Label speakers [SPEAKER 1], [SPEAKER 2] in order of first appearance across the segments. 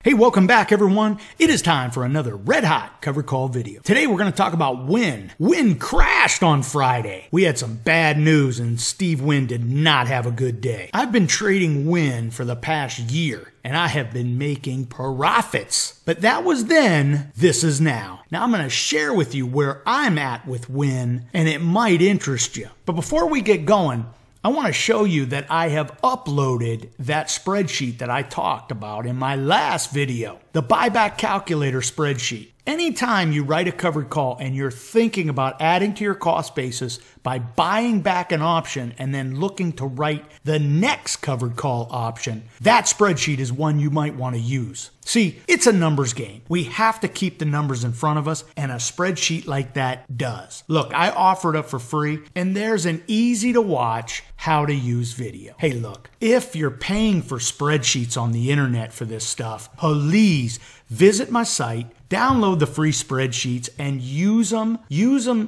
[SPEAKER 1] Hey, welcome back everyone. It is time for another red hot covered call video. Today we're going to talk about WYNN. WYNN crashed on Friday. We had some bad news and Steve WYNN did not have a good day. I've been trading WYNN for the past year and I have been making profits. But that was then, this is now. Now I'm going to share with you where I'm at with WYNN and it might interest you. But before we get going, I want to show you that I have uploaded that spreadsheet that I talked about in my last video, the buyback calculator spreadsheet. Anytime you write a covered call and you're thinking about adding to your cost basis by buying back an option and then looking to write the next covered call option, that spreadsheet is one you might want to use. See, it's a numbers game. We have to keep the numbers in front of us, and a spreadsheet like that does. Look, I offer it up for free, and there's an easy to watch how to use video. Hey, look, if you're paying for spreadsheets on the internet for this stuff, please visit my site, download the free spreadsheets, and use them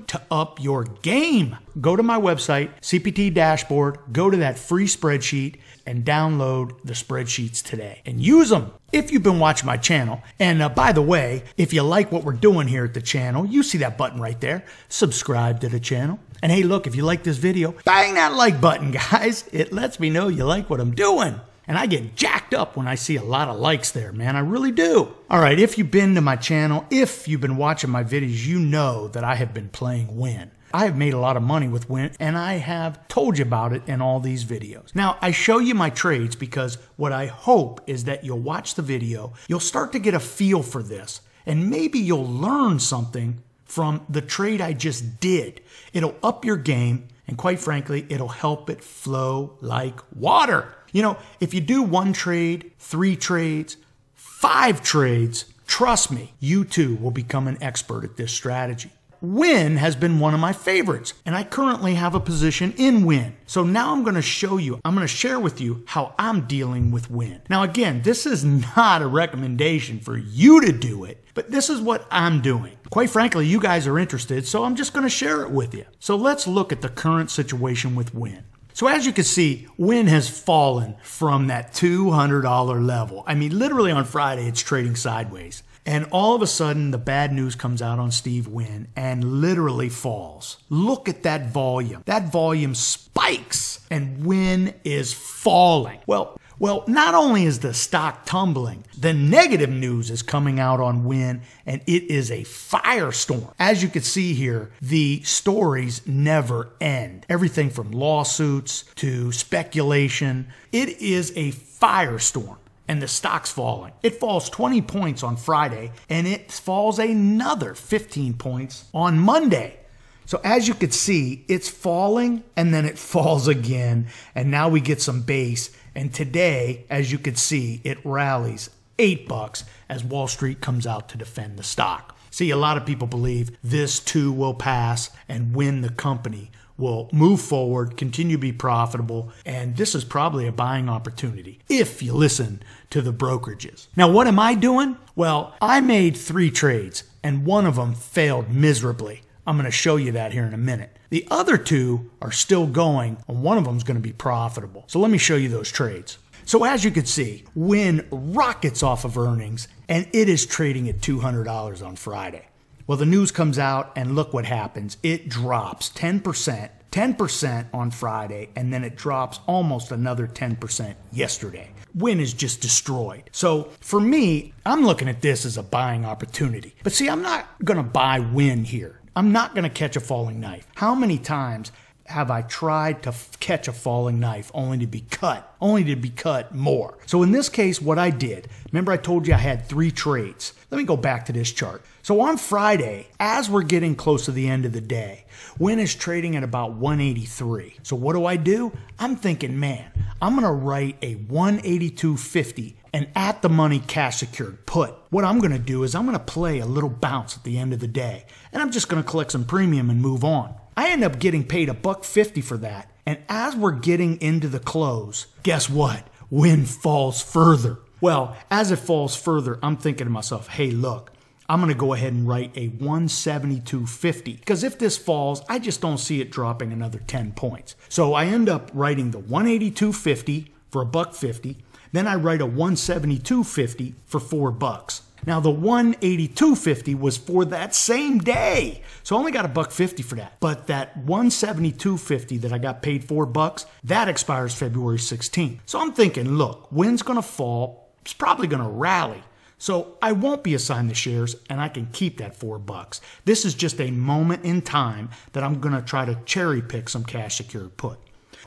[SPEAKER 1] to up your game. Go to my website, CPT Dashboard, go to that free spreadsheet, and download the spreadsheets today. And use them if you've been watching my channel. And by the way, if you like what we're doing here at the channel, you see that button right there. Subscribe to the channel. And hey, look, if you like this video, bang that like button, guys. It lets me know you like what I'm doing. And I get jacked up when I see a lot of likes there, man. I really do. All right, if you've been to my channel, if you've been watching my videos, you know that I have been playing WYNN. I have made a lot of money with WYNN, and I have told you about it in all these videos. Now, I show you my trades because what I hope is that you'll watch the video, you'll start to get a feel for this, and maybe you'll learn something from the trade I just did. It'll up your game, and quite frankly, it'll help it flow like water. You know, if you do 1 trade, 3 trades, 5 trades, trust me, you too will become an expert at this strategy. WYNN has been one of my favorites, and I currently have a position in WYNN. So now I'm going to show you, I'm going to share with you how I'm dealing with WYNN. Now again, this is not a recommendation for you to do it, but this is what I'm doing. Quite frankly, you guys are interested, so I'm just going to share it with you. So let's look at the current situation with WYNN. So as you can see, WYNN has fallen from that $200 level. I mean, literally on Friday, it's trading sideways. And all of a sudden, the bad news comes out on Steve WYNN and literally falls. Look at that volume. That volume spikes and WYNN is falling. Well, not only is the stock tumbling, the negative news is coming out on WYNN, and it is a firestorm. As you can see here, the stories never end. Everything from lawsuits to speculation. It is a firestorm. And the stock's falling. It falls 20 points on Friday, and it falls another 15 points on Monday. So as you can see, it's falling, and then it falls again, and now we get some base. And today, as you can see, it rallies $8 as Wall Street comes out to defend the stock. See, a lot of people believe this too will pass, and WYNN the company will move forward, continue to be profitable, and this is probably a buying opportunity if you listen to the brokerages. Now, what am I doing? Well, I made 3 trades, and one of them failed miserably. I'm going to show you that here in a minute. The other 2 are still going, and one of them is going to be profitable. So let me show you those trades. So as you can see, WYNN rockets off of earnings, and it is trading at $200 on Friday. Well, the news comes out, and look what happens. It drops 10% on Friday, and then it drops almost another 10% yesterday. WYNN is just destroyed. So for me, I'm looking at this as a buying opportunity. But see, I'm not going to buy WYNN here. I'm not going to catch a falling knife. How many times have I tried to catch a falling knife only to be cut more? So in this case, what I did, remember I told you I had 3 trades. Let me go back to this chart. So on Friday, as we're getting close to the end of the day, WYNN is trading at about 183. So what do? I'm thinking, man, I'm going to write a 182.50 and at the money cash secured put. What I'm going to do is I'm going to play a little bounce at the end of the day, and I'm just going to collect some premium and move on. I end up getting paid $1.50 for that. And as we're getting into the close, guess what? WYNN falls further. Well, as it falls further, I'm thinking to myself, hey, look, I'm going to go ahead and write a 172.50 because if this falls, I just don't see it dropping another 10 points. So I end up writing the 182.50 for $1.50. Then I write a 172.50 for $4. Now the 182.50 was for that same day. So I only got $1.50 for that. But that 172.50 that I got paid $4, that expires February 16th. So I'm thinking, look, WYNN's gonna fall. It's probably gonna rally. So I won't be assigned the shares and I can keep that $4. This is just a moment in time that I'm gonna try to cherry pick some cash secured put.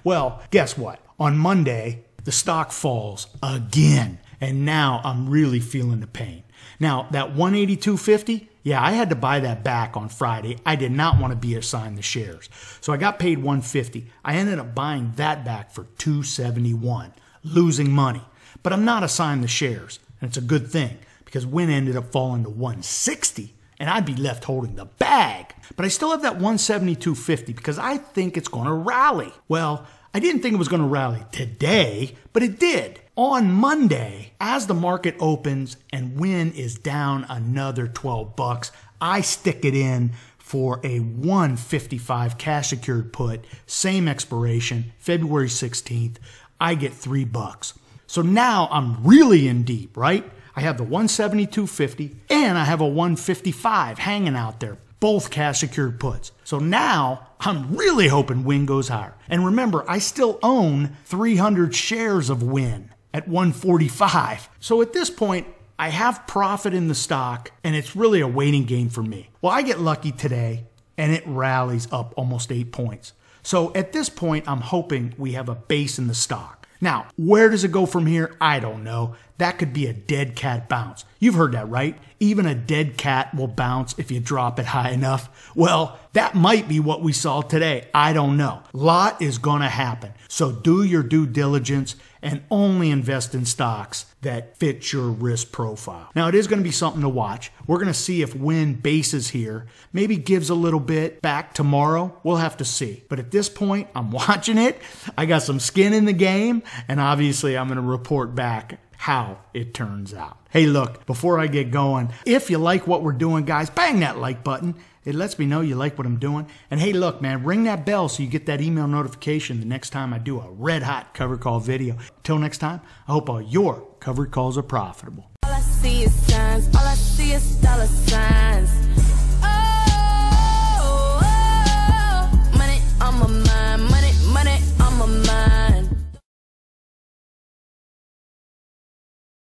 [SPEAKER 1] Well, guess what? On Monday, the stock falls again. And now I'm really feeling the pain. Now, that 182.50, yeah, I had to buy that back on Friday. I did not want to be assigned the shares. So I got paid $150. I ended up buying that back for $271, losing money. But I'm not assigned the shares, and it's a good thing because WYNN ended up falling to $160, and I'd be left holding the bag. But I still have that $172.50 because I think it's going to rally. Well, I didn't think it was going to rally today, but it did. On Monday, as the market opens and WYNN is down another $12, I stick it in for a 155 cash secured put, same expiration, February 16th. I get $3. So now I'm really in deep, right? I have the 172.50 and I have a 155 hanging out there. Both cash secured puts. So now I'm really hoping WYNN goes higher. And remember, I still own 300 shares of WYNN at 145. So at this point, I have profit in the stock and it's really a waiting game for me. Well, I get lucky today and it rallies up almost 8 points. So at this point, I'm hoping we have a base in the stock. Now, where does it go from here? I don't know. That could be a dead cat bounce. You've heard that, right? Even a dead cat will bounce if you drop it high enough. Well, that might be what we saw today. I don't know. A lot is going to happen. So do your due diligence and only invest in stocks that fit your risk profile. Now, it is going to be something to watch. We're going to see if WYNN bases here, maybe gives a little bit back tomorrow. We'll have to see. But at this point, I'm watching it. I got some skin in the game, and obviously I'm going to report back how it turns out. Hey, look, before I get going, if you like what we're doing, guys, bang that like button. It lets me know you like what I'm doing. And hey, look, man, ring that bell so you get that email notification the next time I do a red hot covered call video. Till next time, I hope all your covered calls are profitable.
[SPEAKER 2] All I see is signs.